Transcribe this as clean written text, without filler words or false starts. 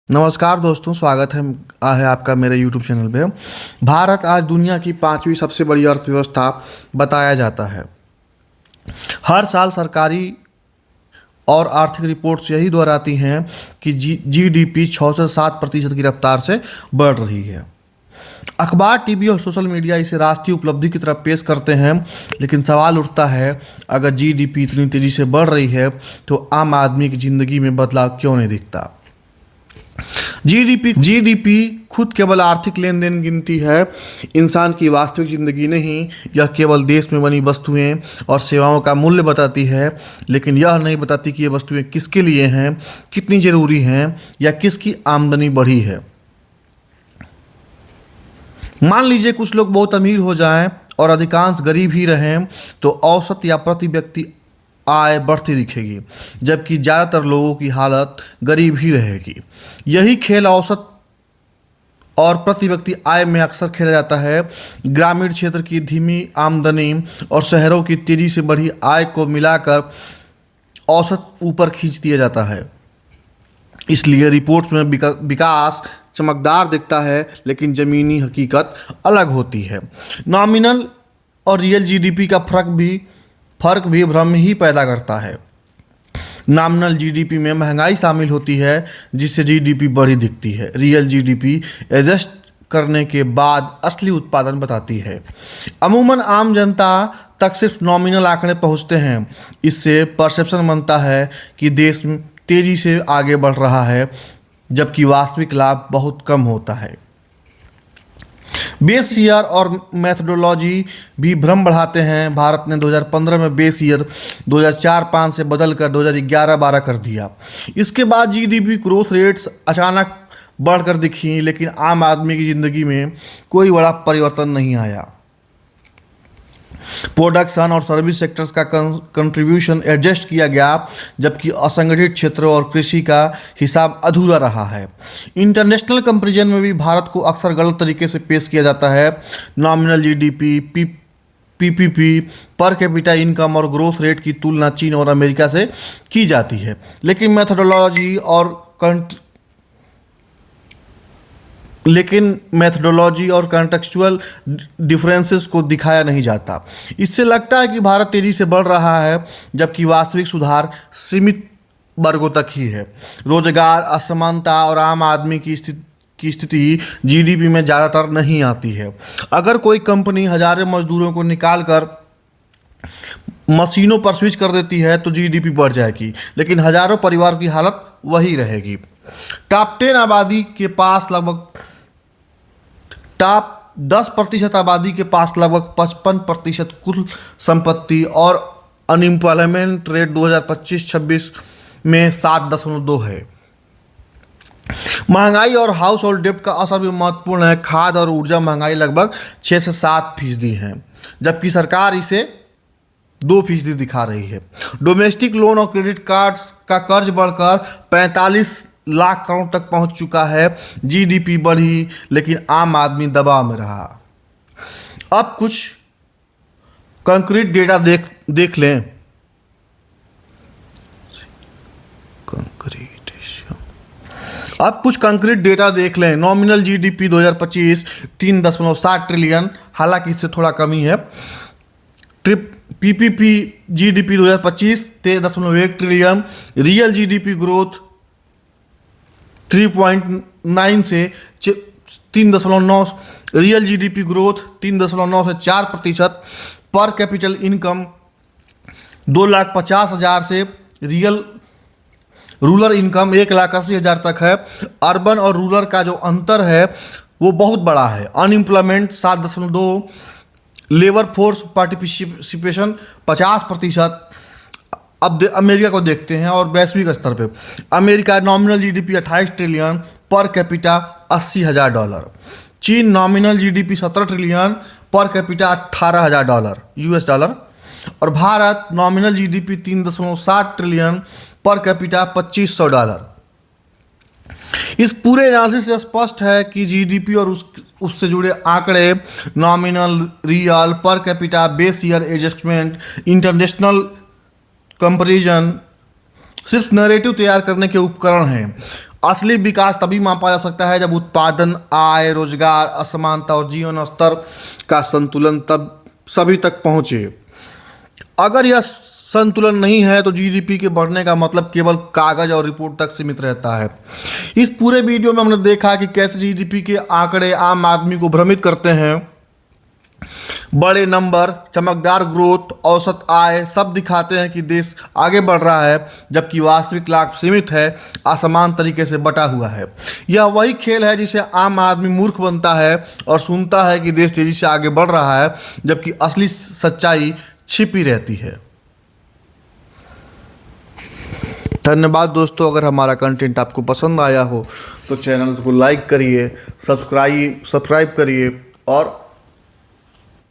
नमस्कार दोस्तों, स्वागत है आपका मेरे यूट्यूब चैनल पे। भारत आज दुनिया की पांचवी सबसे बड़ी अर्थव्यवस्था बताया जाता है। हर साल सरकारी और आर्थिक रिपोर्ट्स यही दोहराती हैं कि जीडीपी 6 से 7% की रफ्तार से बढ़ रही है। अखबार, टीवी और सोशल मीडिया इसे राष्ट्रीय उपलब्धि की तरफ पेश करते हैं, लेकिन सवाल उठता है, अगर जीडीपी इतनी तेज़ी से बढ़ रही है तो आम आदमी की ज़िंदगी में बदलाव क्यों नहीं दिखता। जीडीपी खुद केवल आर्थिक लेन देन गिनती है, इंसान की वास्तविक जिंदगी नहीं। यह केवल देश में बनी वस्तुएं और सेवाओं का मूल्य बताती है, लेकिन यह नहीं बताती कि ये वस्तुएं किसके लिए हैं, कितनी जरूरी हैं या किसकी आमदनी बढ़ी है। मान लीजिए कुछ लोग बहुत अमीर हो जाएं और अधिकांश गरीब ही रहें, तो औसत या प्रति व्यक्ति आय बढ़ती दिखेगी, जबकि ज़्यादातर लोगों की हालत गरीब ही रहेगी। यही खेल औसत और प्रति व्यक्ति आय में अक्सर खेला जाता है। ग्रामीण क्षेत्र की धीमी आमदनी और शहरों की तेजी से बढ़ी आय को मिलाकर औसत ऊपर खींच दिया जाता है। इसलिए रिपोर्ट्स में विकास चमकदार दिखता है, लेकिन ज़मीनी हकीकत अलग होती है। नॉमिनल और रियल जीडीपी का फर्क भी भ्रम ही पैदा करता है। नॉमिनल जीडीपी में महंगाई शामिल होती है, जिससे जीडीपी बढ़ी दिखती है। रियल जीडीपी एडजस्ट करने के बाद असली उत्पादन बताती है। अमूमन आम जनता तक सिर्फ नॉमिनल आंकड़े पहुंचते हैं। इससे परसेप्शन बनता है कि देश तेजी से आगे बढ़ रहा है, जबकि वास्तविक लाभ बहुत कम होता है। बेस ईयर और मैथडोलॉजी भी भ्रम बढ़ाते हैं। भारत ने 2015 में बेस ईयर 2004-05 से बदलकर 2011-12 कर दिया। इसके बाद जीडीपी ग्रोथ रेट्स अचानक बढ़कर दिखी, लेकिन आम आदमी की ज़िंदगी में कोई बड़ा परिवर्तन नहीं आया। प्रोडक्शन और सर्विस सेक्टर्स का कंट्रीब्यूशन एडजस्ट किया गया, जबकि असंगठित क्षेत्रों और कृषि का हिसाब अधूरा रहा है। इंटरनेशनल कंपैरिजन में भी भारत को अक्सर गलत तरीके से पेश किया जाता है। Nominal GDP, PPP, per capita income और ग्रोथ रेट की तुलना चीन और अमेरिका से की जाती है, लेकिन मैथडोलॉजी और कॉन्टेक्चुअल डिफरेंसेस को दिखाया नहीं जाता। इससे लगता है कि भारत तेजी से बढ़ रहा है, जबकि वास्तविक सुधार सीमित वर्गों तक ही है। रोजगार, असमानता और आम आदमी की स्थिति जीडीपी में ज़्यादातर नहीं आती है। अगर कोई कंपनी हजारों मजदूरों को निकाल कर मशीनों पर स्विच कर देती है तो जीडीपी बढ़ जाएगी, लेकिन हजारों परिवार की हालत वही रहेगी। टॉप 10% आबादी के पास लगभग 55% कुल संपत्ति और अनएम्प्लॉयमेंट रेट 2025-26 में 7.2 है। महंगाई और हाउस होल्ड डेब्ट का असर भी महत्वपूर्ण है। खाद्य और ऊर्जा महंगाई लगभग 6 से 7% है, जबकि सरकार इसे 2% दिखा रही है। डोमेस्टिक लोन और क्रेडिट कार्ड्स का कर्ज बढ़कर 45 लाख करोड़ तक पहुंच चुका है। जीडीपी बढ़ी, लेकिन आम आदमी दबाव में रहा। अब कुछ कंक्रीट डेटा देख लें। नॉमिनल जीडीपी 2025 3.7 ट्रिलियन, हालांकि इससे थोड़ा कमी है। PPP GDP 2025 13.1 trillion. Real GDP growth 3.9 से 3.9। रियल जीडीपी ग्रोथ 3.9 से 4%। पर कैपिटल इनकम 2,50,000 से रूरल इनकम 1,80,000 तक है। अर्बन और रूरल का जो अंतर है वो बहुत बड़ा है। अनएम्प्लॉयमेंट 7.2। Labour force participation 50%। अब अमेरिका को देखते हैं और वैश्विक स्तर पे। America nominal GDP 28 trillion, per capita $80,000। चीन nominal GDP 17 trillion, per capita $18,000 US dollar. और Bharat nominal GDP 3.7 trillion, per capita $2,500। इस पूरे एनालिसिस से स्पष्ट है कि जीडीपी और उससे जुड़े आंकड़े, nominal, real, per capita, base year adjustment, international comparison सिर्फ नैरेटिव तैयार करने के उपकरण हैं असली विकास तभी मापा जा सकता है जब उत्पादन, आय, रोजगार, असमानता और जीवन स्तर का संतुलन तब सभी तक पहुंचे। अगर यह संतुलन नहीं है तो जीडीपी के बढ़ने का मतलब केवल कागज और रिपोर्ट तक सीमित रहता है। इस पूरे वीडियो में हमने देखा कि कैसे जीडीपी के आंकड़े आम आदमी को भ्रमित करते हैं। बड़े नंबर, चमकदार ग्रोथ, औसत आय सब दिखाते हैं कि देश आगे बढ़ रहा है, जबकि वास्तविक लाभ सीमित है, असमान तरीके से बटा हुआ है। यह वही खेल है जिसे आम आदमी मूर्ख बनता है और सुनता है कि देश तेजी से आगे बढ़ रहा है, जबकि असली सच्चाई छिपी रहती है। धन्यवाद दोस्तों। अगर हमारा कंटेंट आपको पसंद आया हो तो चैनल को लाइक करिए, सब्सक्राइब करिए और